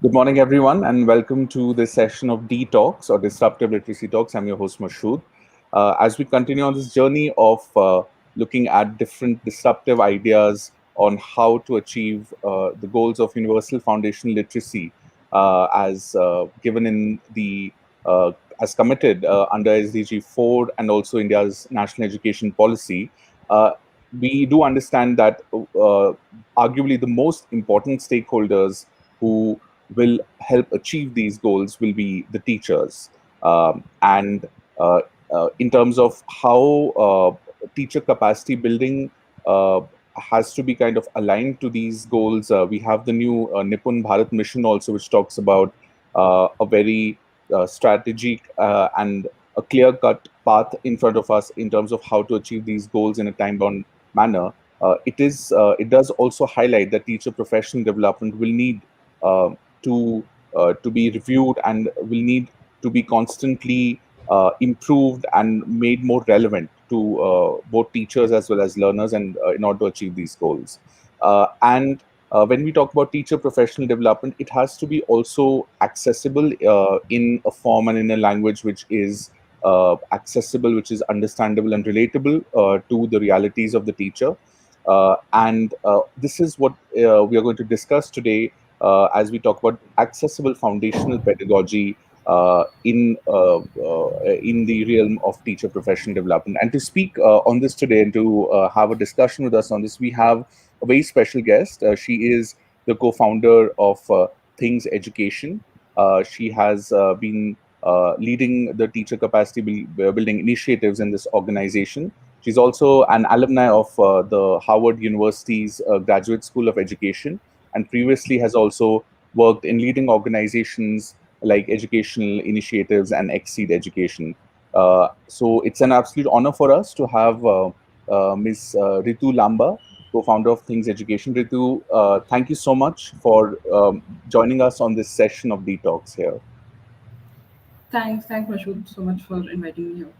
Good morning, everyone, and welcome to this session of D Talks or Disruptive Literacy Talks. I'm your host, Mashood. As we continue on this journey of looking at different disruptive ideas on how to achieve the goals of universal foundational literacy, as given in the as committed under SDG 4 and also India's national education policy, uh, we do understand that arguably the most important stakeholders who will help achieve these goals will be the teachers. And in terms of how teacher capacity building uh, has to be kind of aligned to these goals, we have the new Nipun Bharat mission also, which talks about a very strategic and a clear cut path in front of us in terms of how to achieve these goals in a time bound manner. It does also highlight that teacher professional development will need uh, to be reviewed and will need to be constantly improved and made more relevant to both teachers as well as learners, and in order to achieve these goals. And when we talk about teacher professional development, it has to be also accessible in a form and in a language which is accessible, which is understandable and relatable to the realities of the teacher. And this is what we are going to discuss today as we talk about accessible foundational pedagogy in the realm of teacher professional development. And to speak on this today and to have a discussion with us on this, we have a very special guest. She is the co-founder of Things Education. She has been leading the teacher capacity building initiatives in this organization. She's also an alumni of the Harvard University's Graduate School of Education, and previously has also worked in leading organizations like educational initiatives and Exceed Education. So it's an absolute honor for us to have Ms. Ritu Lamba, co-founder of Things Education. Ritu, thank you so much for joining us on this session of Detox here. Thanks, Mashood, so much for inviting me here.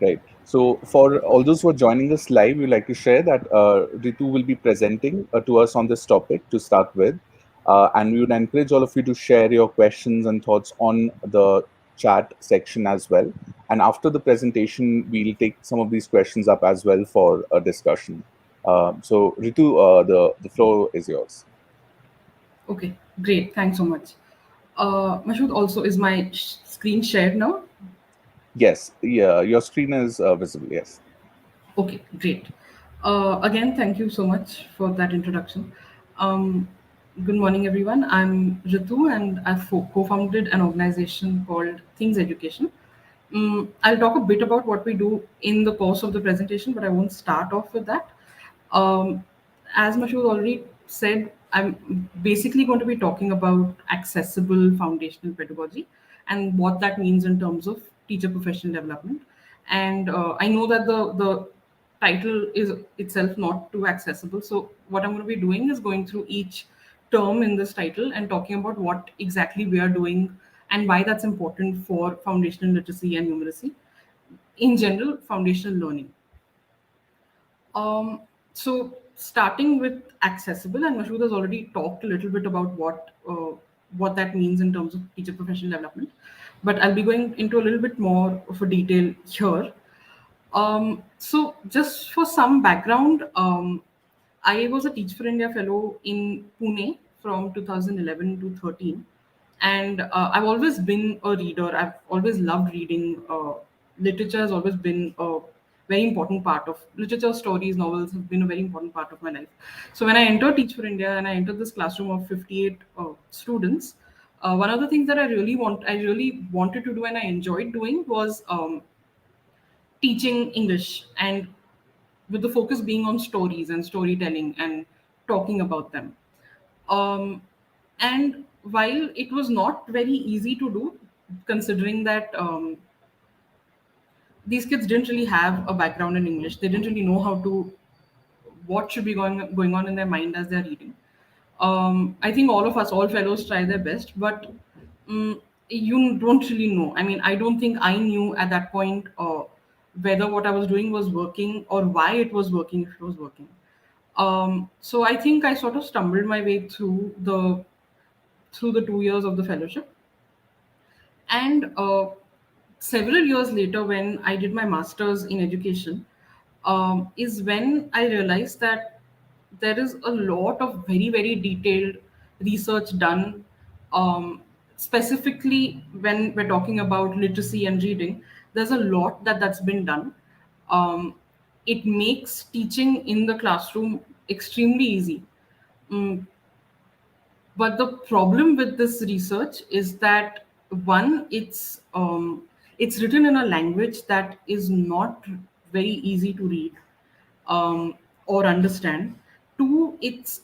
Right. So, for all those who are joining us live, we'd like to share that Ritu will be presenting to us on this topic to start with. And we would encourage all of you to share your questions and thoughts on the chat section as well. And after the presentation, we'll take some of these questions up as well for a discussion. So, Ritu, the floor is yours. Okay, great. Thanks so much. Mashood, also, is my screen shared now? Yes, yeah, your screen is visible. Yes. Okay, great. Again, thank you so much for that introduction. Um, Good morning, everyone. I'm Ritu, and I've co-founded an organization called Things Education. I'll talk a bit about what we do in the course of the presentation, but I won't start off with that. Um, as Mashood already said, I'm basically going to be talking about accessible foundational pedagogy and what that means in terms of teacher professional development. And I know that the title is itself not too accessible. So what I'm going to be doing is going through each term in this title and talking about what exactly we are doing and why that's important for foundational literacy and numeracy. In general, foundational learning. So starting with accessible, and Mashood has already talked a little bit about what that means in terms of teacher professional development, but I'll be going into a little bit more of a detail here. So just for some background, I was a Teach for India fellow in Pune from 2011 to 13, and I've always been a reader. I've always loved reading. Literature has always been a very important part of literature. Stories, novels have been a very important part of my life. So when I entered Teach for India and I entered this classroom of 58 students, one of the things that I really wanted to do and I enjoyed doing was teaching English, and with the focus being on stories and storytelling and talking about them. Um, and while it was not very easy to do, considering that these kids didn't really have a background in English, they didn't really know how to what should be going on in their mind as they're reading. I think all of us, all fellows, try their best, but you don't really know. I mean, I don't think I knew at that point whether what I was doing was working or why it was working, if it was working. So I think I sort of stumbled my way through the through the 2 years of the fellowship. And several years later, when I did my master's in education, is when I realized that there is a lot of very, very detailed research done, specifically when we're talking about literacy and reading. There's a lot that's been done. Um, it makes teaching in the classroom extremely easy. Mm, but the problem with this research is that, one, it's written in a language that is not very easy to read, or understand. Two, it's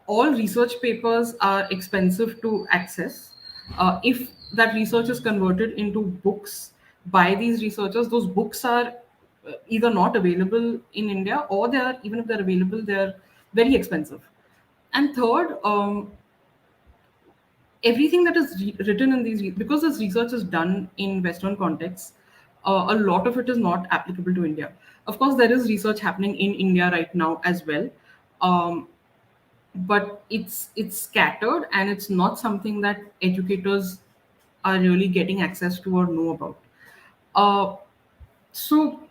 all research papers are expensive to access. If that research is converted into books by these researchers, those books are either not available in India, or they are, even if they're available, they're very expensive. And third, everything that is written in because this research is done in Western contexts, a lot of it is not applicable to India. Of course, there is research happening in India right now as well, um, but it's scattered, and it's not something that educators are really getting access to or know about. So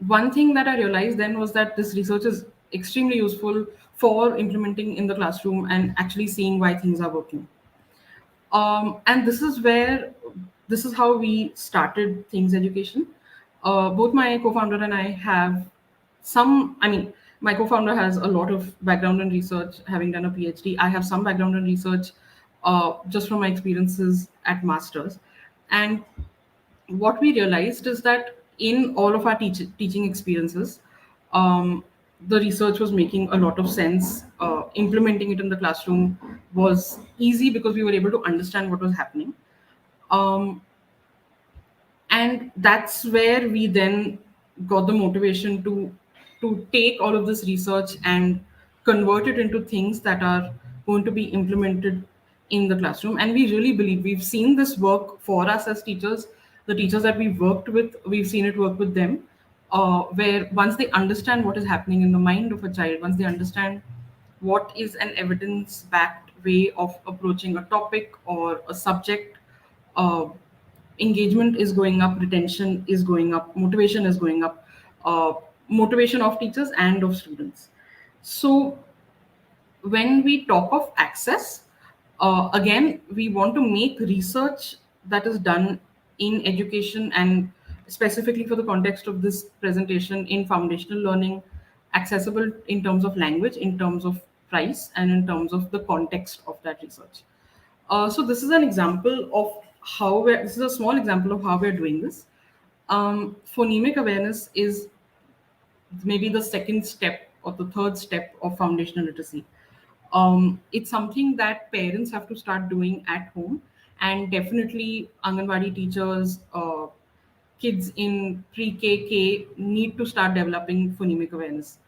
one thing that I realized then was that this research is extremely useful for implementing in the classroom and actually seeing why things are working. And this is how we started Things Education. Both my co-founder and I have my co-founder has a lot of background in research, having done a PhD. I have some background in research, just from my experiences at masters. And what we realized is that in all of our teaching experiences, um, the research was making a lot of sense. Implementing it in the classroom was easy because we were able to understand what was happening. Um, and that's where we then got the motivation to take all of this research and convert it into things that are going to be implemented in the classroom. And we really believe we've seen this work for us as teachers. The teachers that we've worked with, we've seen it work with them, where once they understand what is happening in the mind of a child, once they understand what is an evidence backed way of approaching a topic or a subject, uh, engagement is going up, retention is going up, motivation is going up, uh, motivation of teachers and of students. So when we talk of access, again, we want to make research that is done in education, and specifically for the context of this presentation, in foundational learning, accessible in terms of language, in terms of price, and in terms of the context of that research. So this is an example of this is a small example of how we're doing this. Phonemic awareness is maybe the second step or the third step of foundational literacy. It's something that parents have to start doing at home, and definitely Anganwadi teachers, kids in pre-K, K need to start developing phonemic awareness.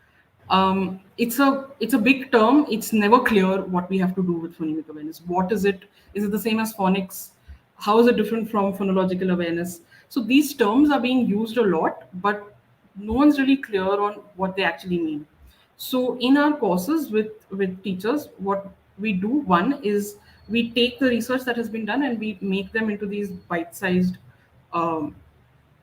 It's a big term. It's never clear what we have to do with phonemic awareness. What is it? Is it the same as phonics? How is it different from phonological awareness? So these terms are being used a lot, but no one's really clear on what they actually mean. So in our courses with teachers, what we do, one is we take the research that has been done and we make them into these bite-sized, um,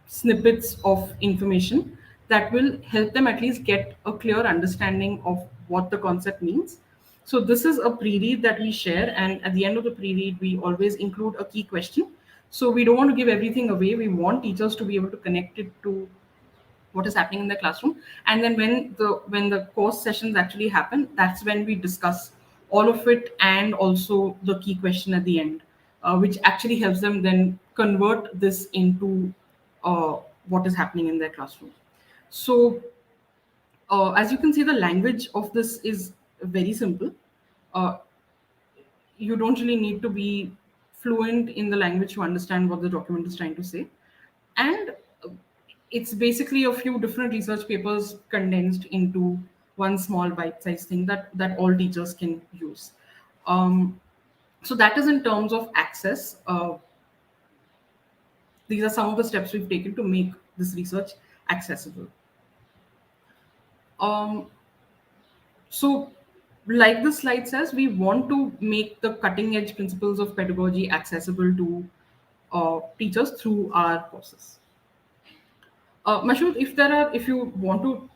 snippets of information that will help them at least get a clear understanding of what the concept means. So this is a pre-read that we share, and at the end of the pre-read, we always include a key question. So we don't want to give everything away. We want teachers to be able to connect it to what is happening in the classroom. And then when the course sessions actually happen, that's when we discuss all of it, and also the key question at the end, which actually helps them then convert this into uh, what is happening in their classroom. So as you can see, the language of this is very simple. uh, you don't really need to be fluent in the language to understand what the document is trying to say. And it's basically a few different research papers condensed into one small bite-sized thing that all teachers can use. So that is in terms of access. These are some of the steps we've taken to make this research accessible. Um, so Like the slide says, we want to make the cutting edge principles of pedagogy accessible to teachers through our courses. Mashood, if you want to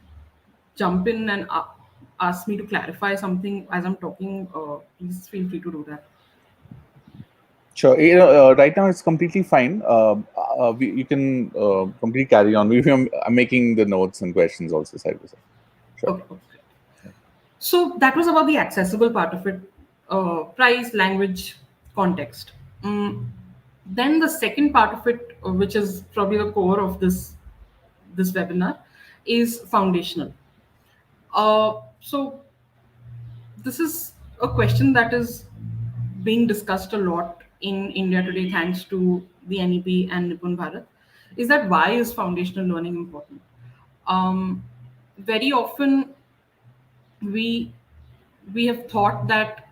jump in and ask me to clarify something as I'm talking, please feel free to do that. Sure. Right now it's completely fine. You can completely carry on. I'm making the notes and questions also side by side. Sure. Okay. Okay. So that was about the accessible part of it, price, language, context. Then the second part of it, which is probably the core of this webinar, is foundational. So this is a question that is being discussed a lot in India today, thanks to the NEP and Nipun Bharat. Is that why is foundational learning important? Very often we we have thought that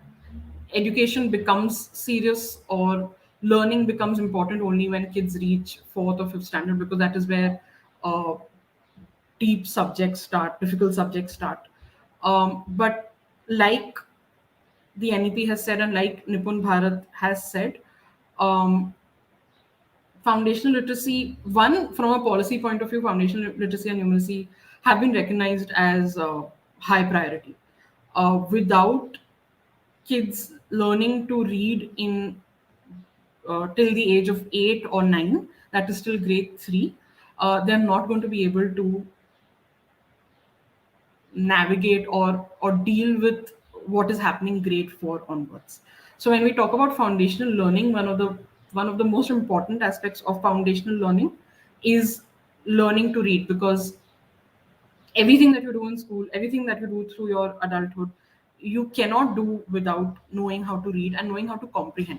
education becomes serious or learning becomes important only when kids reach fourth or fifth standard, because that is where uh, deep subjects start, difficult subjects start. But like the NEP has said, and like Nipun Bharat has said, um, foundational literacy, one, from a policy point of view, foundational literacy and numeracy have been recognized as high priority. Without kids learning to read in till the age of 8 or 9, that is still grade 3, they're not going to be able to navigate or deal with what is happening grade 4 onwards. So when we talk about foundational learning, one of the most important aspects of foundational learning is learning to read, because everything that you do in school, everything that you do through your adulthood, you cannot do without knowing how to read and knowing how to comprehend.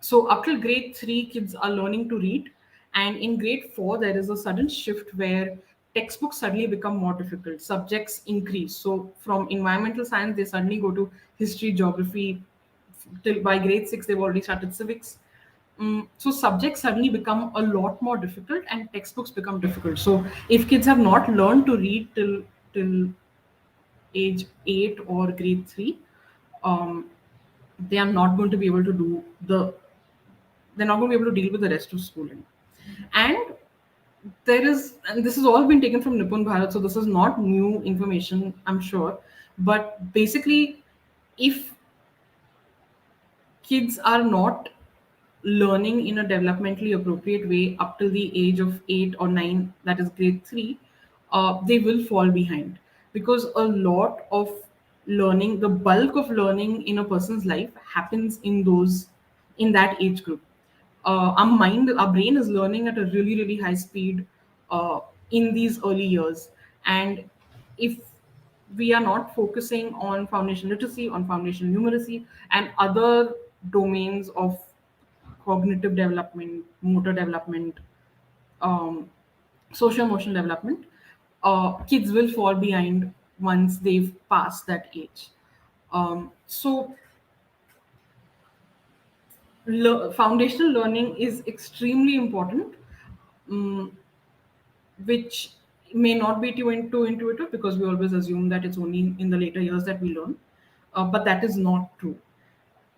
So up till grade 3, kids are learning to read, and in grade 4, there is a sudden shift where textbooks suddenly become more difficult, subjects increase. So from environmental science, they suddenly go to history, geography. Till by grade 6, they've already started civics. So subjects suddenly become a lot more difficult and textbooks become difficult. So if kids have not learned to read till age 8 or grade 3, um, they are not going to be able to do the they're not going to be able to deal with the rest of schooling. And and this has all been taken from Nipun Bharat, so this is not new information, I'm sure. But basically, if kids are not learning in a developmentally appropriate way up till the age of 8 or 9, that is grade 3, they will fall behind, because a lot of learning, the bulk of learning in a person's life happens in that age group. Our brain is learning at a really, really high speed in these early years. And if we are not focusing on foundational literacy, on foundational numeracy, and other domains of cognitive development, motor development, um, social emotional development, kids will fall behind once they've passed that age. So, foundational learning is extremely important, mm, which may not be too intuitive, because we always assume that it's only in the later years that we learn, but that is not true.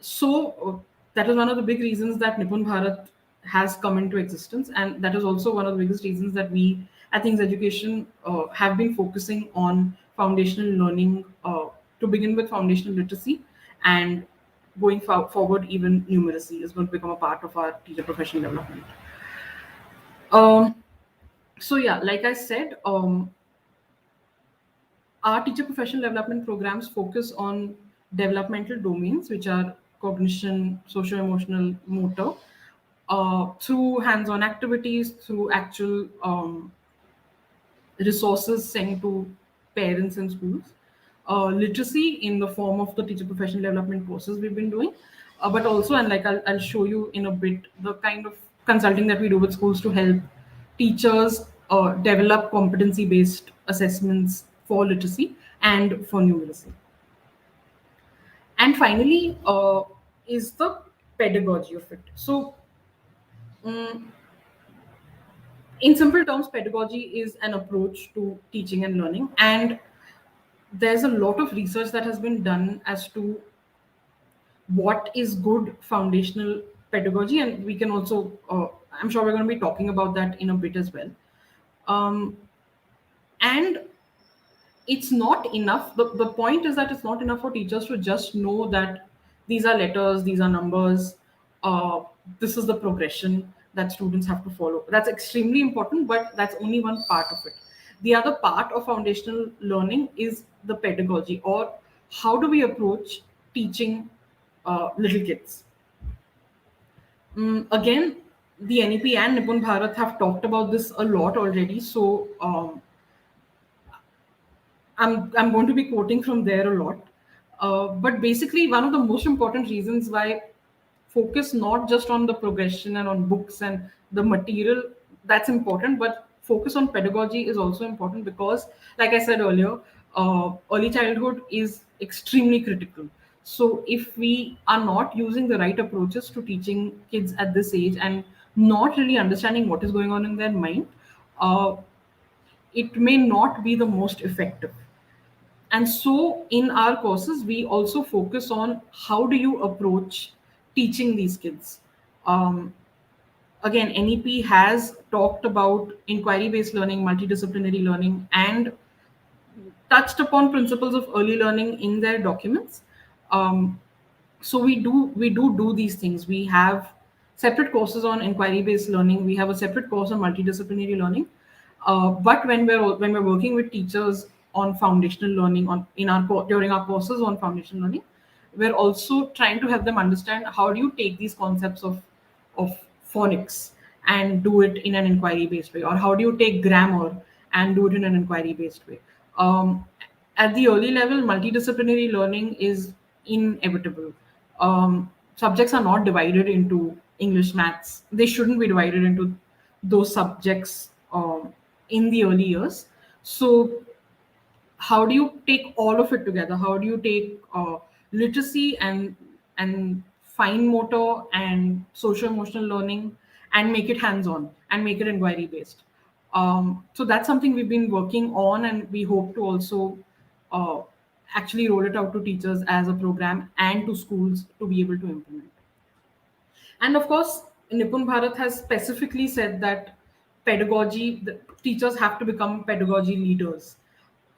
So that is one of the big reasons that Nipun Bharat has come into existence, and that is also one of the biggest reasons that we at Things Education have been focusing on foundational learning, to begin with foundational literacy, and going forward, even numeracy is going to become a part of our teacher professional development. Um, so yeah, like I said, our teacher professional development programs focus on developmental domains, which are cognition, social emotional, motor, through hands on activities, through actual resources sent to parents and schools, literacy in the form of the teacher professional development courses we've been doing, but also, and like I'll show you in a bit, the kind of consulting that we do with schools to help teachers develop competency based assessments for literacy and for numeracy. And finally, is the pedagogy of it. So, in simple terms, pedagogy is an approach to teaching and learning, and there's a lot of research that has been done as to what is good foundational pedagogy, and we can also, I'm sure we're going to be talking about that in a bit as well. And it's not enough. The point is that it's not enough for teachers to just know that these are letters, these are numbers, uh, this is the progression that students have to follow. That's extremely important, but that's only one part of it. The other part of foundational learning is the pedagogy, or how do we approach teaching little kids. Again, the NEP and Nipun Bharat have talked about this a lot already, so I'm going to be quoting from there a lot. But basically, one of the most important reasons why focus not just on the progression and on books and the material, that's important, but focus on pedagogy is also important because, like I said earlier, early childhood is extremely critical. So if we are not using the right approaches to teaching kids at this age and not really understanding what is going on in their mind, uh, it may not be the most effective. And so in our courses we also focus on how do you approach teaching these kids. um, Again, NEP has talked about inquiry based learning, multidisciplinary learning, and touched upon principles of early learning in their documents. um, so we do these things. We have separate courses on inquiry based learning, we have a separate course on multidisciplinary learning. But when we're working with teachers on foundational learning, on in our during our courses on foundational learning, we're also trying to help them understand how do you take these concepts of phonics and do it in an inquiry based way, or how do you take grammar and do it in an inquiry based way. At the early level, multidisciplinary learning is inevitable. Subjects are not divided into English, maths. They shouldn't be divided into those subjects in the early years. So how do you take all of it together? How do you take literacy and fine motor and social emotional learning and make it hands on and make it inquiry based? So that's something we've been working on, and we hope to also uh, actually roll it out to teachers as a program and to schools to be able to implement. And of course, Nipun Bharat has specifically said that the teachers have to become pedagogy leaders.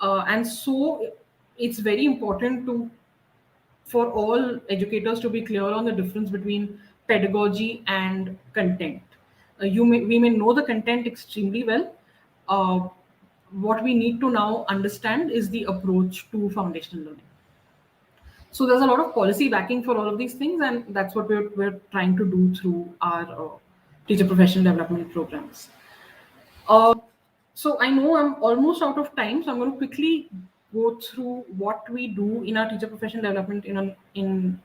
And so it's very important for all educators to be clear on the difference between pedagogy and content. We may know the content extremely well. Uh, what we need to now understand is the approach to foundational learning. So there's a lot of policy backing for all of these things, and that's what we're trying to do through our teacher professional development programs. Uh, so I know I'm almost out of time, so I'm going to quickly go through what we do in our teacher professional development in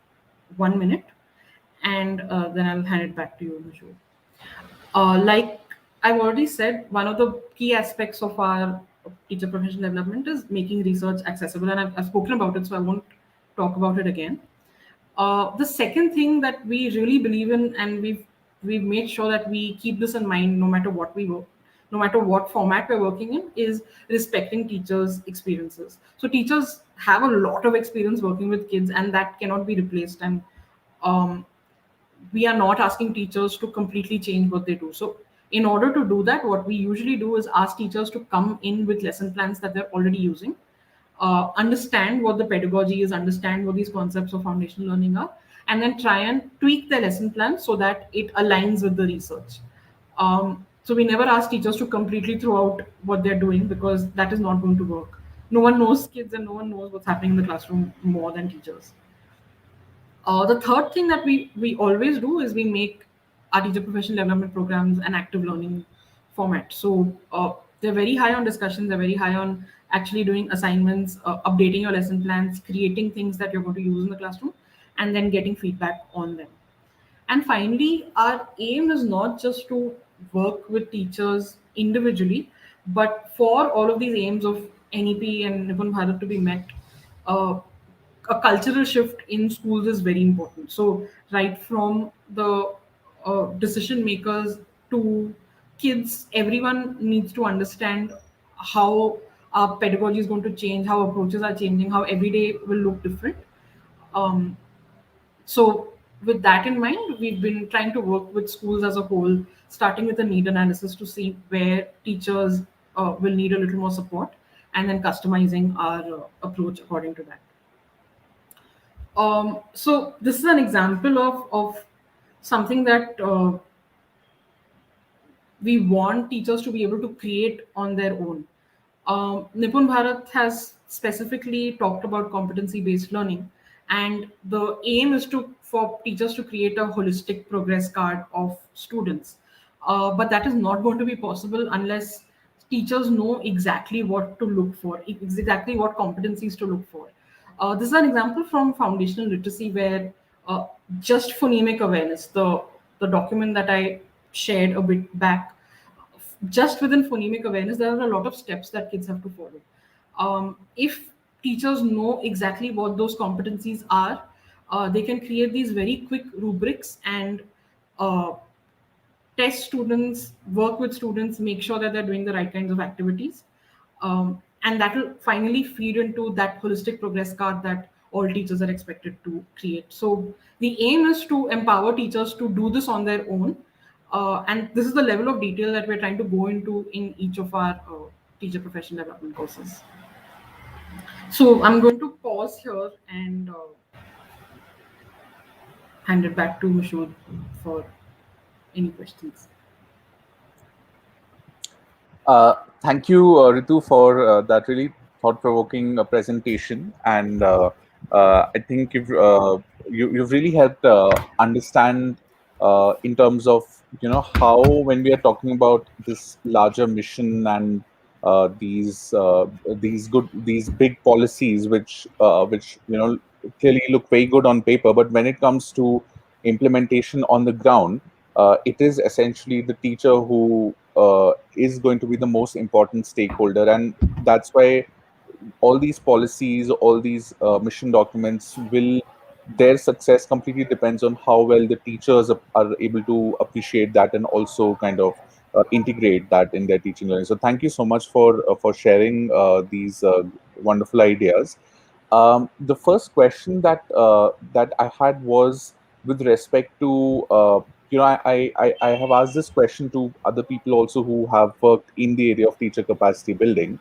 1 minute, and then I'll hand it back to you, Nishu. Like I've already said, one of the key aspects of our teacher professional development is making research accessible, and I've spoken about it, so I won't talk about it again. The second thing that we really believe in, and we've made sure that we keep this in mind no matter what we work, no matter what format we're working in, is respecting teachers' experiences. So teachers have a lot of experience working with kids, and that cannot be replaced. And um, we are not asking teachers to completely change what they do. So in order to do that, what we usually do is ask teachers to come in with lesson plans that they're already using, understand what the pedagogy is, understand what these concepts of foundational learning are, and then try and tweak their lesson plan so that it aligns with the research. So we never ask teachers to completely throw out what they're doing, because that is not going to work. No one knows kids and no one knows what's happening in the classroom more than teachers. The third thing that we always do is we make our teacher professional development programs an active learning format. So they're very high on discussions. They're very high on actually doing assignments, updating your lesson plans, creating things that you're going to use in the classroom, and then getting feedback on them. And finally, our aim is not just to work with teachers individually, but for all of these aims of NEP and Nipun Bharat to be met, uh, a cultural shift in schools is very important. So, right from the decision makers to kids, everyone needs to understand how Our pedagogy is going to change, how approaches are changing, how every day will look different. Um, so, with that in mind, we've been trying to work with schools as a whole, starting with a need analysis to see where teachers will need a little more support, and then customizing our approach according to that. So, this is an example of something that we want teachers to be able to create on their own. Nipun Bharat has specifically talked about competency-based learning, and the aim is to for teachers to create a holistic progress card of students. But that is not going to be possible unless teachers know exactly what to look for, exactly what competencies to look for. This is an example from foundational literacy where uh, just phonemic awareness, the document that I shared a bit back, just within phonemic awareness, there are a lot of steps that kids have to follow. If teachers know exactly what those competencies are, they can create these very quick rubrics and uh, test students, work with students, make sure that they're doing the right kinds of activities. And that will finally feed into that holistic progress card that all teachers are expected to create. So the aim is to empower teachers to do this on their own. And this is the level of detail that we're trying to go into in each of our teacher profession development courses. So I'm going to pause here and hand it back to Mashud for any questions. Uh, Thank you, Ritu, for that really thought-provoking presentation. And I think you've really helped understand in terms of how when we are talking about this larger mission and these big policies which clearly look very good on paper, but when it comes to implementation on the ground, it is essentially the teacher who is going to be the most important stakeholder, and that's why all these policies, all these mission documents will their success completely depends on how well the teachers are able to appreciate that and also kind of integrate that in their teaching learning. So thank you so much for sharing these wonderful ideas. The first question that I had was with respect to I have asked this question to other people also who have worked in the area of teacher capacity building.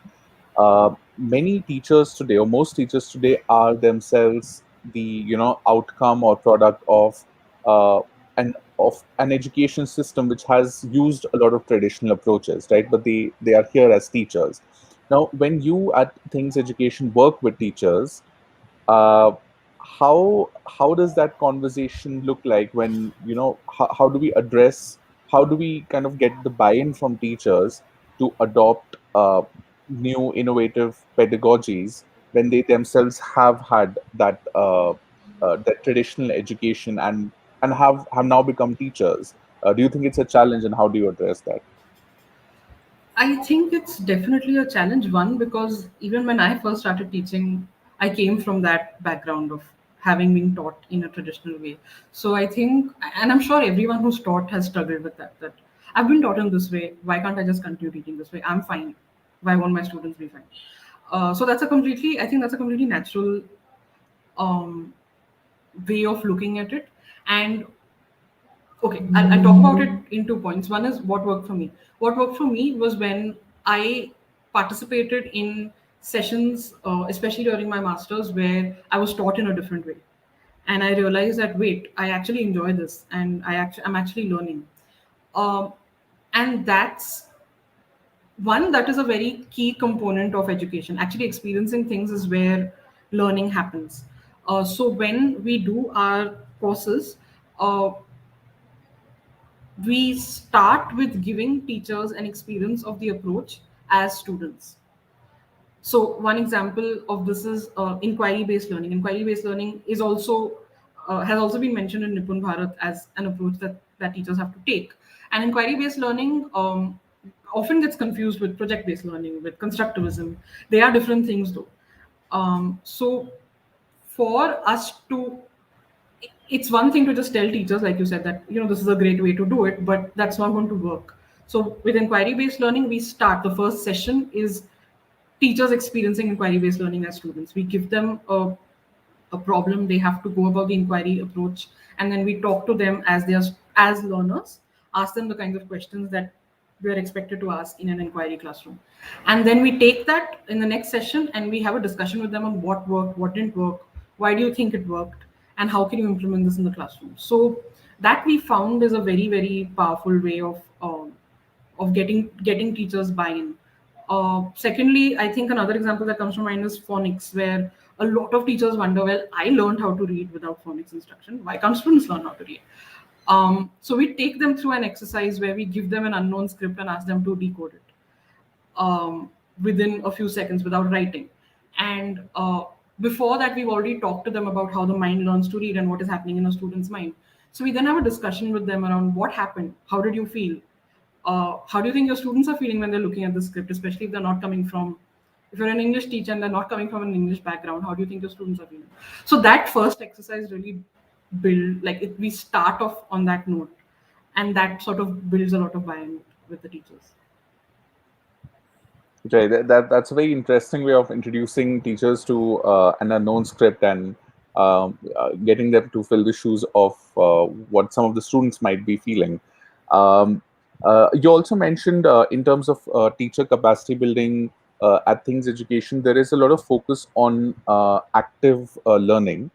Many teachers today, or most teachers today, are themselves the outcome or product uh, of an education system which has used a lot of traditional approaches, right? But they are here as teachers. Now, when you at Things Education work with teachers, uh, how does that conversation look like? When how do we address, how do we kind of get the buy-in from teachers to adopt new innovative pedagogies when they themselves have had that traditional education and have now become teachers? Do you think it's a challenge, and how do you address that? I think it's definitely a challenge, one, because even when I first started teaching, I came from that background of having been taught in a traditional way. So I think, and I'm sure everyone who's taught has struggled with that. That I've been taught in this way. Why can't I just continue teaching this way? I'm fine. Why won't my students be fine? So that's a completely, I think that's a completely natural um, way of looking at it. And okay, I'll talk about it in 2 points. One is what worked for me. What worked for me was when I participated in sessions, especially during my masters, where I was taught in a different way, and I realized that wait, I actually enjoy this, and I'm actually learning. Um, and that's one, that is a very key component of education. Actually experiencing things is where learning happens. So when we do our courses, uh, we start with giving teachers an experience of the approach as students. So one example of this is inquiry based learning. Inquiry based learning is also has also been mentioned in Nipun Bharat as an approach that teachers have to take. And inquiry based learning often gets confused with project based learning, with constructivism. They are different things though. So for us to, it's one thing to just tell teachers, like you said, that this is a great way to do it, but that's not going to work. So with inquiry based learning, we start, the first session is teachers experiencing inquiry based learning as students. We give them a problem, they have to go about the inquiry approach, and then we talk to them as they are as learners, ask them the kinds of questions that we are expected to ask in an inquiry classroom. And then we take that in the next session and we have a discussion with them on what worked, what didn't work, why do you think it worked, and how can you implement this in the classroom. So that we found is a very, very powerful way of getting teachers buy-in. Secondly, I think another example that comes to mind is phonics, where a lot of teachers wonder, well, I learned how to read without phonics instruction. Why can't students learn how to read? So we take them through an exercise where we give them an unknown script and ask them to decode it within a few seconds without writing. And before that, we've already talked to them about how the mind learns to read and what is happening in a student's mind. So we then have a discussion with them around what happened, how did you feel, how do you think your students are feeling when they're looking at the script, especially if they're not coming from, if you're an English teacher and they're not coming from an English background, how do you think your students are feeling? So that first exercise really build, like we start off on that note, and that sort of builds a lot of buy-in with the teachers. Okay, that's a very interesting way of introducing teachers to an unknown script and getting them to fill the shoes of what some of the students might be feeling. Um, you also mentioned in terms of teacher capacity building at Things Education, there is a lot of focus on active learning.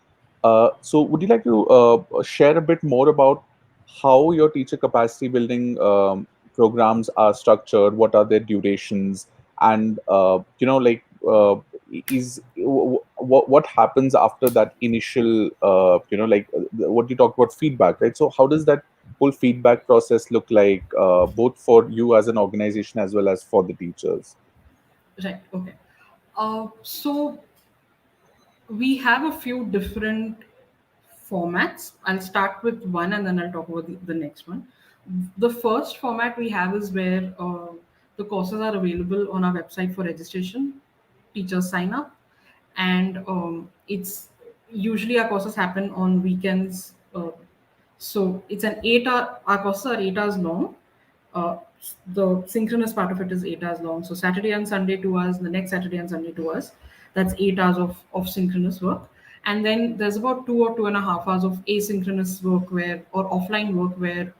So, would you like to share a bit more about how your teacher capacity building programs are structured? What are their durations? And like is what happens after that initial what you talked about feedback, right? So how does that whole feedback process look like, both for you as an organization as well as for the teachers? Right. Okay. So we have a few different formats. I'll start with one and then I'll talk about the next one. The first format we have is where the courses are available on our website for registration. Teachers sign up, and it's usually our courses happen on weekends. So it's an 8 hour, our courses are 8 hours long. Uh, the synchronous part of it is 8 hours long. So Saturday and Sunday 2 hours, the next Saturday and Sunday 2 hours. That's 8 hours of synchronous work. And then there's about 2 or 2.5 hours of asynchronous work where, or offline work where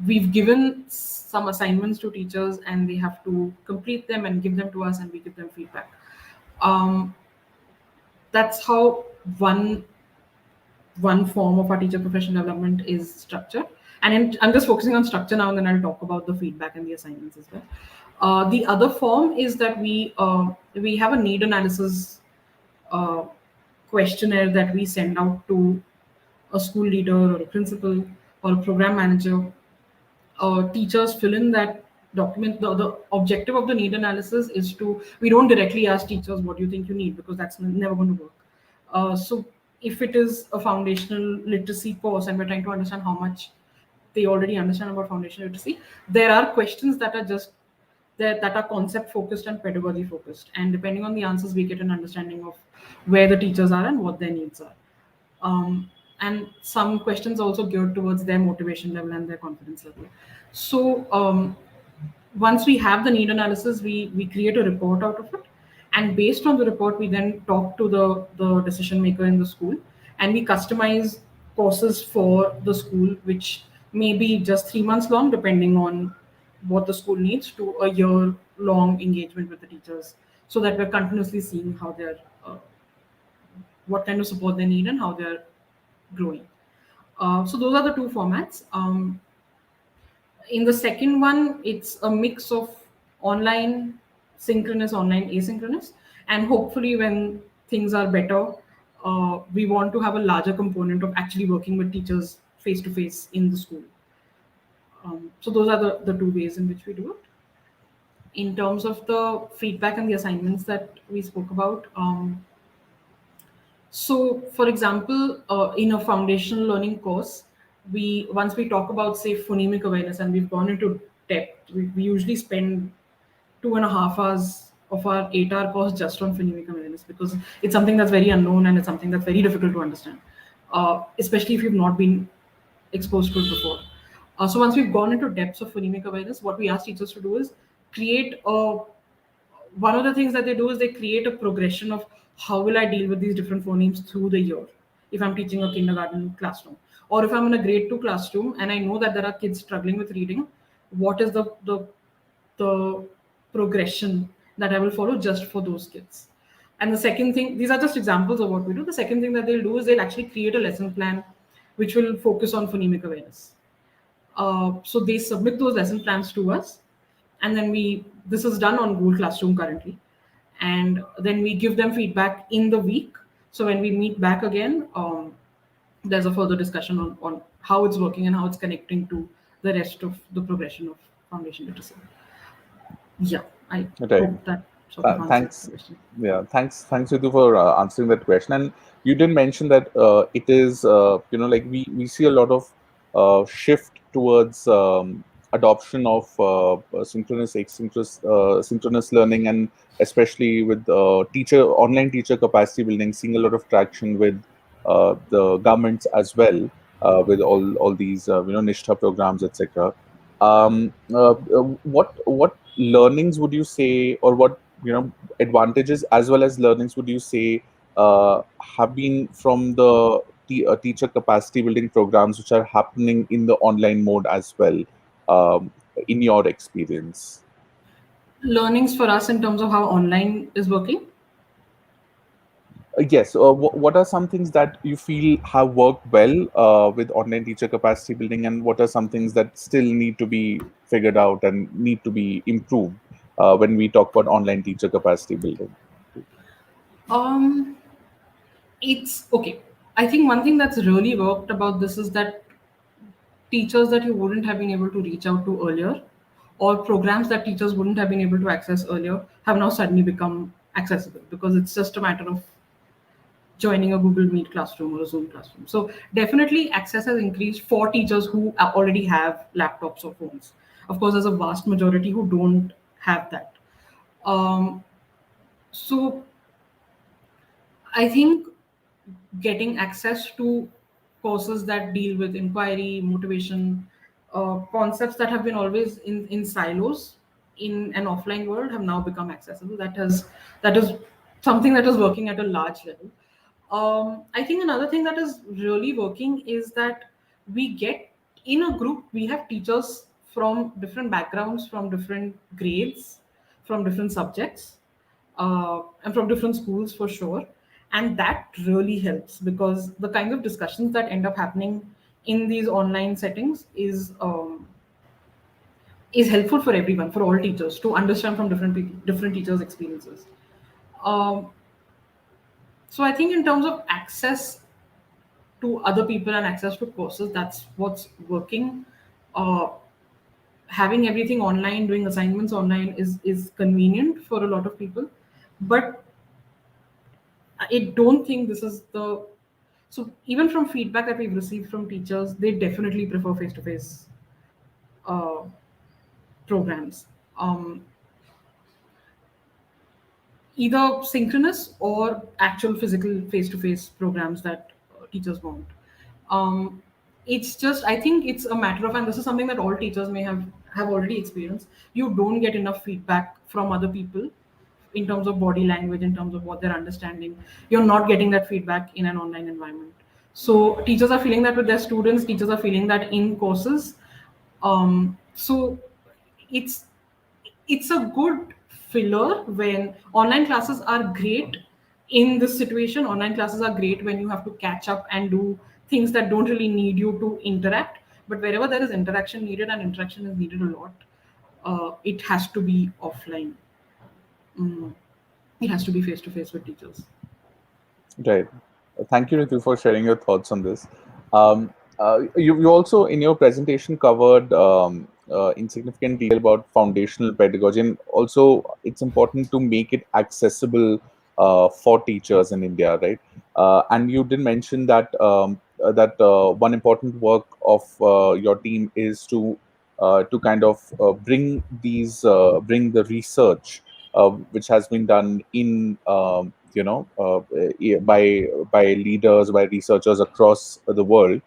we've given some assignments to teachers and they have to complete them and give them to us and we give them feedback. Um, that's how one form of our teacher professional development is structured. And I'm just focusing on structure now, and then I'll talk about the feedback and the assignments as well. The other form is that we have a need analysis uh, questionnaire that we send out to a school leader or a principal or a program manager. Teachers fill in that document. The objective of the need analysis is to, we don't directly ask teachers what do you think you need, because that's never going to work. So if it is a foundational literacy course and we're trying to understand how much they already understand about foundational literacy, there are questions that are just there, that are concept focused and pedagogy focused, and depending on the answers we get an understanding of where the teachers are and what their needs are. And some questions also geared towards their motivation level and their confidence level. So once we have the need analysis, we create a report out of it, and based on the report, we then talk to the decision maker in the school, and we customize courses for the school, which may be just 3 months long, depending on what the school needs, to a year long engagement with the teachers, so that we're continuously seeing how they're what kind of support they need and how they're growing. So those are the two formats. In the second one, it's a mix of online, synchronous, online, asynchronous, and hopefully, when things are better, we want to have a larger component of actually working with teachers face to face in the school. So those are the two ways in which we do it. In terms of the feedback and the assignments that we spoke about, so, for example, in a foundational learning course, we once we talk about, say, phonemic awareness, and we've gone into depth, we usually spend 2.5 hours of our 8 hour course just on phonemic awareness, because it's something that's very unknown and it's something that's very difficult to understand, especially if you've not been exposed to it before. So once we've gone into depths of phonemic awareness, what we ask teachers to do is create a one of the things that they do is they create a progression of how will I deal with these different phonemes through the year if I'm teaching a kindergarten classroom, or if I'm in a grade 2 classroom and I know that there are kids struggling with reading, what is the progression that I will follow just for those kids. And the second thing, these are just examples of what we do. The second thing that they'll do is they'll actually create a lesson plan which will focus on phonemic awareness. So they submit those lesson plans to us, and then this is done on Google Classroom currently, and then we give them feedback in the week. So when we meet back again, there's a further discussion on how it's working and how it's connecting to the rest of the progression of foundation literacy. Yeah, I Right. hope that sort of answers the Thanks. question. Yeah, thanks, Ritu, for answering that question. And you did mention that it is, like we see a lot of shift towards adoption of synchronous, asynchronous, synchronous learning, and especially with online teacher capacity building, seeing a lot of traction with the governments as well, with all these Nishtha programs, etc. What learnings would you say, or what advantages as well as learnings would you say have been from the teacher capacity building programs which are happening in the online mode as well, in your experience? Learnings for us in terms of how online is working. Yes. What are some things that you feel have worked well with online teacher capacity building, and what are some things that still need to be figured out and need to be improved when we talk about online teacher capacity building? Um, it's okay. I think one thing that's really worked about this is that teachers that you wouldn't have been able to reach out to earlier, or programs that teachers wouldn't have been able to access earlier, have now suddenly become accessible because it's just a matter of joining a Google Meet classroom or a Zoom classroom. So definitely access has increased for teachers who already have laptops or phones. Of course, there's a vast majority who don't have that. Um, so I think getting access to courses that deal with inquiry, motivation, concepts that have been always in silos in an offline world have now become accessible. That is something that is working at a large level. I think another thing that is really working is that we get in a group, we have teachers from different backgrounds, from different grades, from different subjects, and from different schools for sure. And that really helps because the kinds of discussions that end up happening in these online settings is helpful for everyone, for all teachers, to understand from different people, different teachers' experiences. Um, so I think in terms of access to other people and access to courses, that's what's working. Uh, Having everything online, doing assignments online is convenient for a lot of people, but I don't think this is the so even from feedback that we've received from teachers, they definitely prefer face-to-face uh, programs. Either synchronous or actual physical face-to-face programs that teachers want. Um, it's just I think it's a matter of, and this is something that all teachers may have already experienced. You don't get enough feedback from other people in terms of body language, in terms of what they're understanding. You're not getting that feedback in an online environment. So teachers are feeling that with their students. Teachers are feeling that in courses. So it's it's a good filler when online classes are great in this situation. Online classes are great when you have to catch up and do things that don't really need you to interact. But wherever there is interaction needed, and interaction is needed a lot, it has to be offline. Mm. It has to be face to face with teachers. Right. Thank you, Ritu, for sharing your thoughts on this. You also, in your presentation, covered in significant detail about foundational pedagogy, and also it's important to make it accessible for teachers in India, right? And you did mention that one important work of your team is to kind of bring the research which has been done in by leaders, by researchers across the world,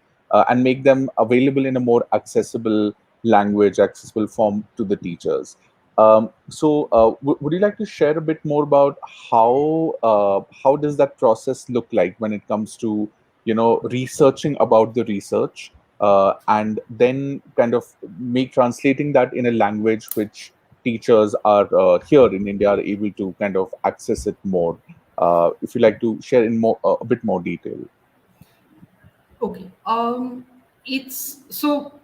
and make them available in a more accessible language, accessible form to the teachers. Would you like to share a bit more about how does that process look like when it comes to researching about the research, and then kind of make translating that in a language which teachers are here in India are able to kind of access it more. If you like to share in more a bit more detail. Okay. It's so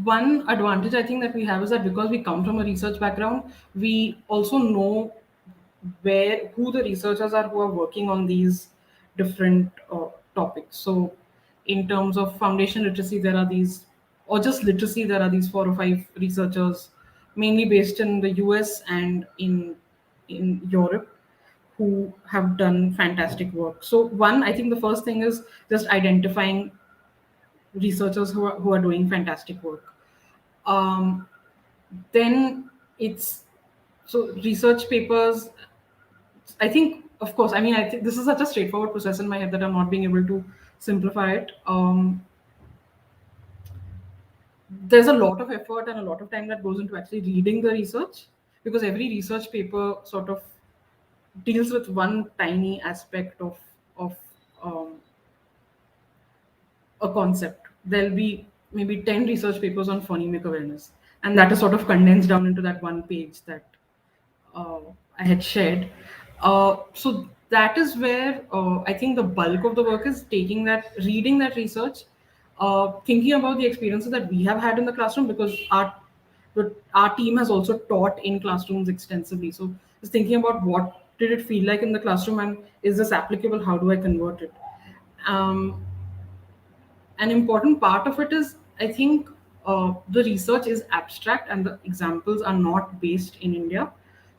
one advantage I think that we have is that because we come from a research background, we also know where who the researchers are who are working on these different topics. So, in terms of foundation literacy, there are these, or just literacy, there are these 4 or 5 researchers, mainly based in the US and in Europe, who have done fantastic work. So, one, I think the first thing is just identifying researchers who are doing fantastic work. Um, then it's so research papers. I think, of course, I mean, I think this is such a straightforward process in my head that I'm not being able to simplify it. There's a lot of effort and a lot of time that goes into actually reading the research, because every research paper sort of deals with one tiny aspect of um, a concept. There'll be maybe 10 research papers on phonemic awareness, and that is sort of condensed down into that one page that uh, I had shared. So that is where I think the bulk of the work is taking that, reading that research, thinking about the experiences that we have had in the classroom, because our team has also taught in classrooms extensively. So just thinking about what did it feel like in the classroom, and is this applicable? How do I convert it? Um, an important part of it is, I think, the research is abstract and the examples are not based in India.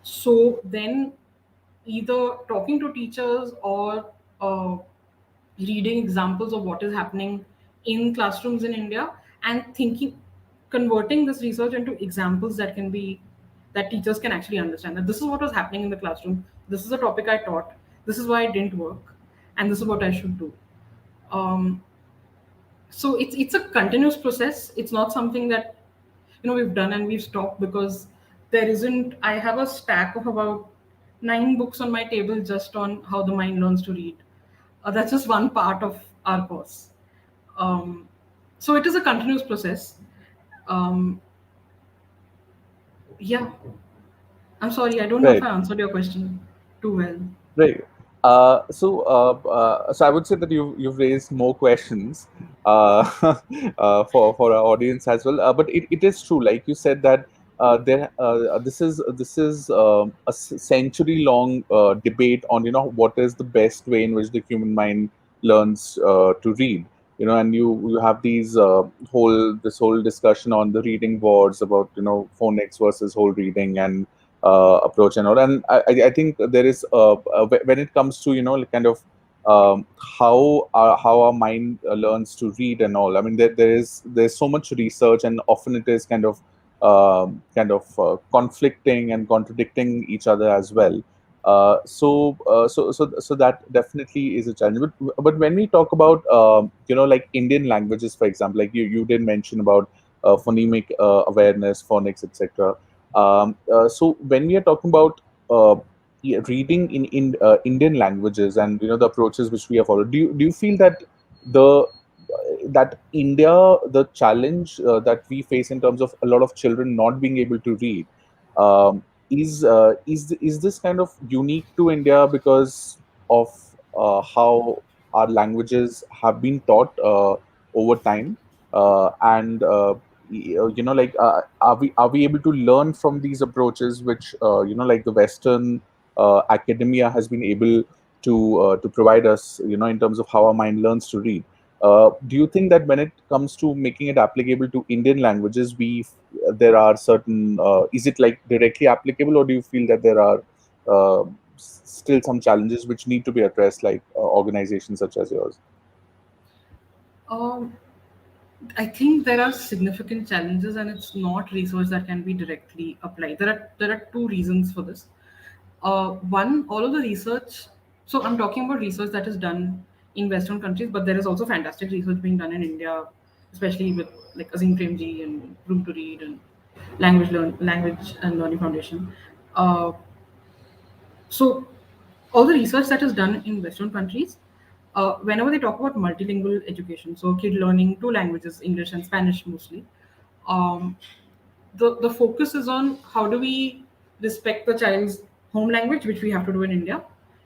So then either talking to teachers or reading examples of what is happening in classrooms in India, and thinking, converting this research into examples that can be, that teachers can actually understand that this is what was happening in the classroom, this is a topic I taught, this is why it didn't work, and this is what I should do. um, so it's a continuous process. It's not something that we've done and we've stopped, because there isn't, I have a stack of about 9 books on my table just on how the mind learns to read. That's just one part of our course. um, so it is a continuous process. um, yeah, I'm sorry, I don't know if Right. I answered your question too well. Right. So I would say that you've raised more questions for our audience as well. But it is true, like you said, that this is a century long debate on what is the best way in which the human mind learns to read. And you have these whole discussion on the reading boards about phonics versus whole reading and approach and all. And I think there is when it comes to like kind of how our mind learns to read and all. I mean, there's so much research, and often it is conflicting and contradicting each other as well. So that definitely is a challenge. But when we talk about like Indian languages, for example, like you did mention about phonemic awareness, phonics, etc. So when we are talking about yeah, reading in Indian languages, and the approaches which we have followed, do you feel that the that India, the challenge that we face in terms of a lot of children not being able to read, is this kind of unique to India because of how our languages have been taught over time, and like are we able to learn from these approaches which like the Western academia has been able to provide us, in terms of how our mind learns to read. Do you think that when it comes to making it applicable to Indian languages, there are certain is it like directly applicable, or do you feel that there are still some challenges which need to be addressed, like organizations such as yours? um, I think there are significant challenges, and it's not research that can be directly applied. There are two reasons for this. One, all of the research. So I'm talking about research that is done in Western countries, but there is also fantastic research being done in India, especially with like Azim Premji and Room to Read. And Language and Learning Foundation. Uh, so all the research that is done in Western countries, whenever they talk about multilingual education, so kid learning two languages, English and Spanish mostly, um, the focus is on how do we respect the child's home language, which we have to do in India.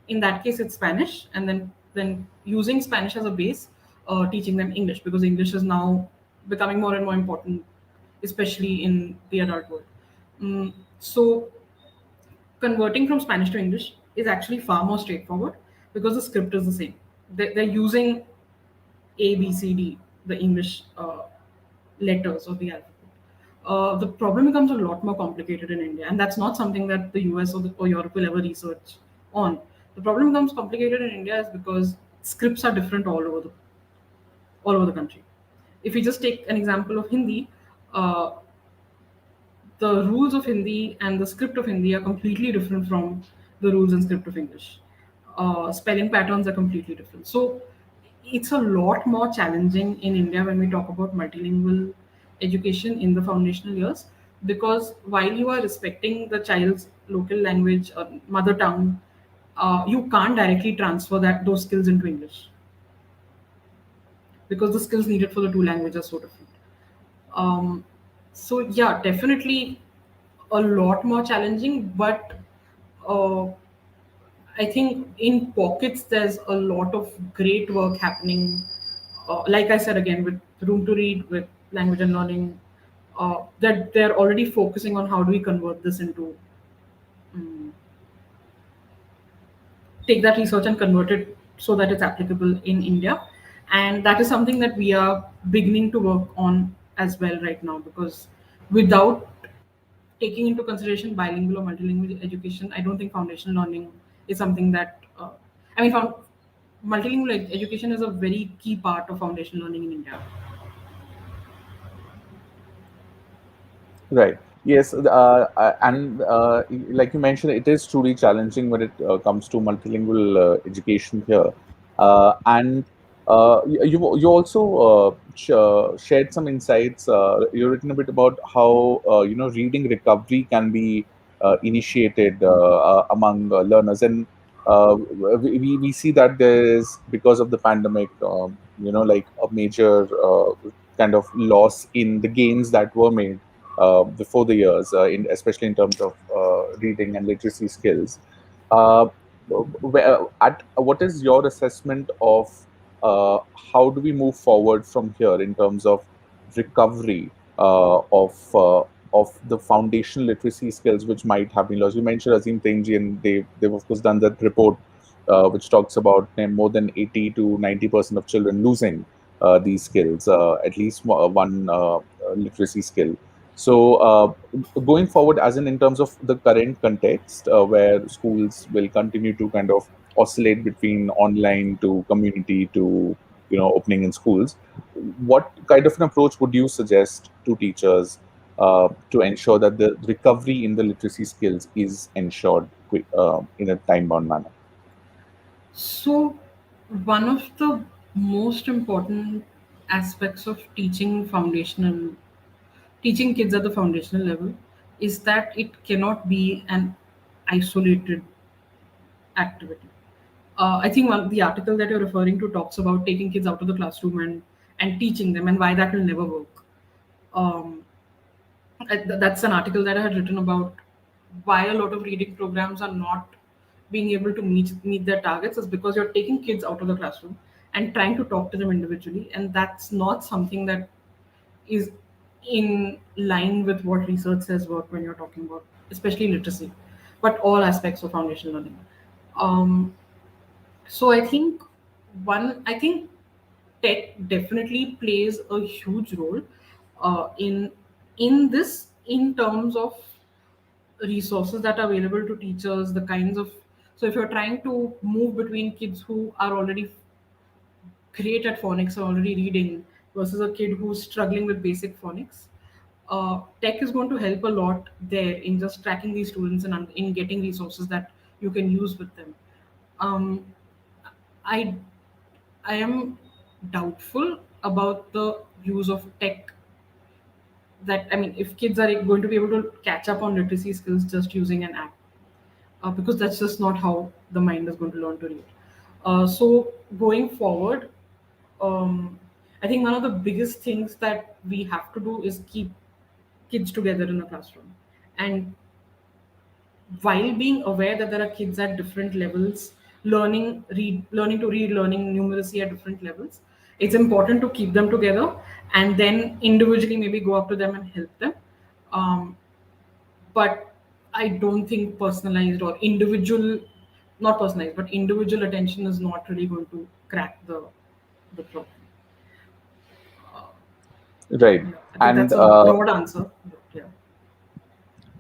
In that case, it's Spanish, and then using Spanish as a base, teaching them English, because English is now becoming more and more important, especially in the adult world. So converting from Spanish to English is actually far more straightforward because the script is the same. They're using A, B, C, D, the English letters of the alphabet. The problem becomes a lot more complicated in India, and that's not something that the US or Europe will ever research on. The problem becomes complicated in India is because scripts are different all over the country. If we just take an example of Hindi, uh, the rules of Hindi and the script of Hindi are completely different from the rules and script of English. Spelling patterns are completely different. So it's a lot more challenging in India when we talk about multilingual education in the foundational years, because while you are respecting the child's local language or mother tongue, you can't directly transfer those skills into English because the skills needed for the two languages are so different. Um, so yeah, definitely a lot more challenging, but uh, I think in pockets there's a lot of great work happening. Like I said again, with Room to Read, with Language and Learning, that they're already focusing on how do we convert this into take that research and convert it so that it's applicable in India. And that is something that we are beginning to work on as well right now, because without taking into consideration bilingual or multilingual education, I don't think foundational learning is something that, I mean, multilingual education is a very key part of foundational learning in India. Right. Yes. And like you mentioned, it is truly challenging when it comes to multilingual education here. And you also shared some insights. You've written a bit about how reading recovery can be initiated among learners, and we see that there is, because of the pandemic, like a major kind of loss in the gains that were made before the years, especially in terms of reading and literacy skills. Uh, what is your assessment of how do we move forward from here in terms of recovery of the foundational literacy skills which might have been lost? You mentioned Azim Premji, and they've of course done that report which talks about more than 80 to 90% of children losing these skills, at least one literacy skill. So, going forward, as in terms of the current context, where schools will continue to kind of oscillate between online to community to opening in schools, what kind of an approach would you suggest to teachers to ensure that the recovery in the literacy skills is ensured in a time-bound manner? So, one of the most important aspects of teaching kids at the foundational level is that it cannot be an isolated activity. I think the article that you're referring to talks about taking kids out of the classroom and teaching them, and why that will never work. Um, that's an article that I had written about why a lot of reading programs are not being able to meet their targets is because you're taking kids out of the classroom and trying to talk to them individually, and that's not something that is in line with what research says work when you're talking about especially literacy, but all aspects of foundational learning. Um, so I think tech definitely plays a huge role in this, in terms of resources that are available to teachers, the kinds of, so if you're trying to move between kids who are already great at phonics or already reading versus a kid who's struggling with basic phonics, tech is going to help a lot there in just tracking these students and in getting resources that you can use with them. um, I I am doubtful about the use of tech that, I mean, if kids are going to be able to catch up on literacy skills just using an app, because that's just not how the mind is going to learn to read. So going forward, um, I think one of the biggest things that we have to do is keep kids together in a classroom, and while being aware that there are kids at different levels learning to read, learning numeracy at different levels, it's important to keep them together and then individually maybe go up to them and help them. um, but I don't think personalized or individual, not personalized, but individual attention is not really going to crack the problem. Right. Yeah, I think And that's a broad answer, but yeah.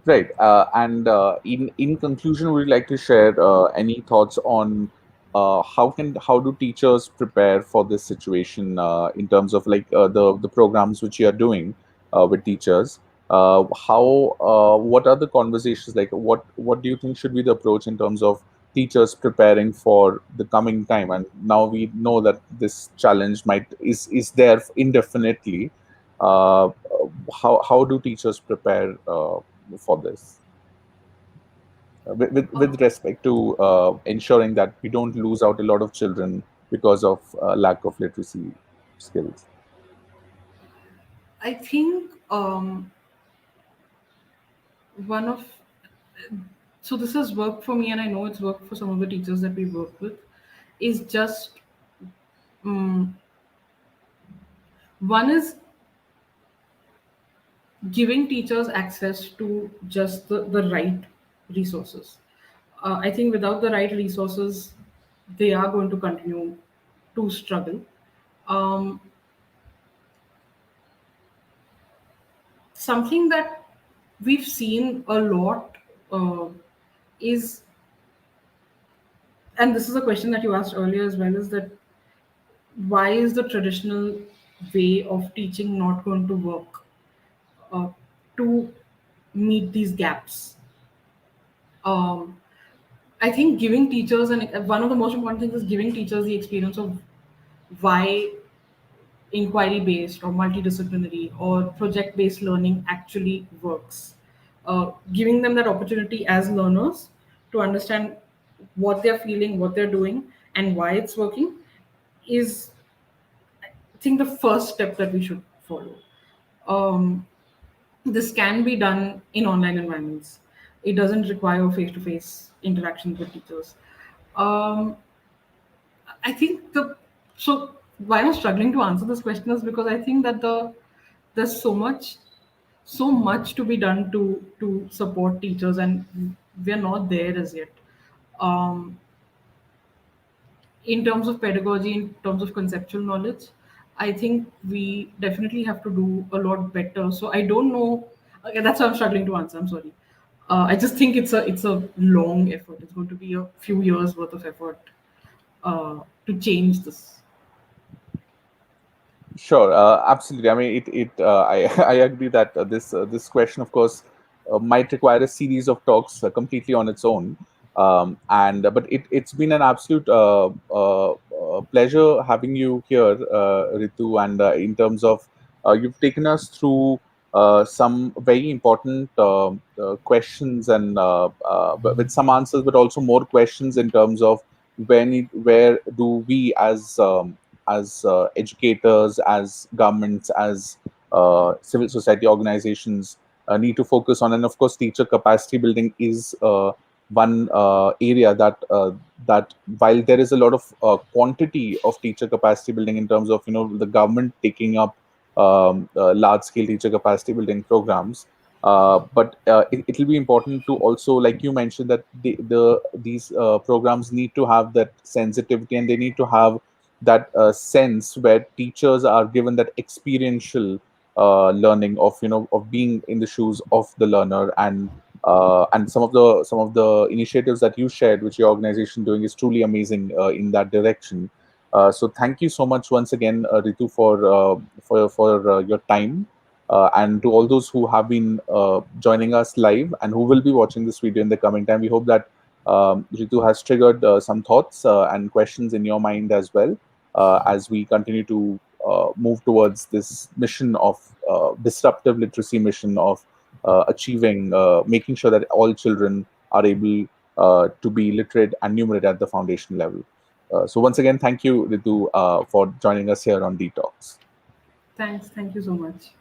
right. And in conclusion, would you like to share any thoughts on how do teachers prepare for this situation in terms of like the programs which you are doing with teachers? How what are the conversations like? What do you think should be the approach in terms of teachers preparing for the coming time? And now we know that this challenge might is there indefinitely. How do teachers prepare for this with respect to ensuring that we don't lose out a lot of children because of lack of literacy skills? I think one of so this has worked for me, and I know it's worked for some of the teachers that we work with, is just one is giving teachers access to just the right resources. I think without the right resources, they are going to continue to struggle. Um, Something that we've seen a lot is, and this is a question that you asked earlier as well, is that why is the traditional way of teaching not going to work uh, to meet these gaps? Um, I think giving teachers, and one of the most important things is giving teachers the experience of why inquiry based or multidisciplinary or project based learning actually works. Giving them that opportunity as learners to understand what they're feeling, what they're doing, and why it's working is, I think, the first step that we should follow. Um, this can be done in online environments. It doesn't require face-to-face interactions with teachers. Um, I think why I'm struggling to answer this question is because I think that there's so much to be done to support teachers, and we're not there as yet. Um, in terms of pedagogy, in terms of conceptual knowledge, I think we definitely have to do a lot better. So I don't know. Okay, that's why I'm struggling to answer. I'm sorry. I just think it's a long effort. It's going to be a few years worth of effort to change this. Sure, absolutely. I mean, I I agree that this question, of course, might require a series of talks completely on its own. And but it's been an absolute pleasure having you here, Ritu. And in terms of you've taken us through some very important questions and with some answers, but also more questions in terms of where do we as educators, as governments, as civil society organizations need to focus on. And of course, teacher capacity building is one area that while there is a lot of quantity of teacher capacity building in terms of the government taking up large scale teacher capacity building programs. But it will be important to also, like you mentioned, that these programs need to have that sensitivity, and they need to have that sense where teachers are given that experiential learning of of being in the shoes of the learner. And some of the initiatives that you shared, which your organization doing, is truly amazing in that direction. So thank you so much once again, Ritu, for your time. And to all those who have been joining us live and who will be watching this video in the coming time, we hope that Ritu has triggered some thoughts and questions in your mind as well, as we continue to move towards this mission of disruptive literacy mission of achieving, making sure that all children are able to be literate and numerate at the foundation level. So once again, thank you, Ritu, for joining us here on Detox. Thanks. Thank you so much.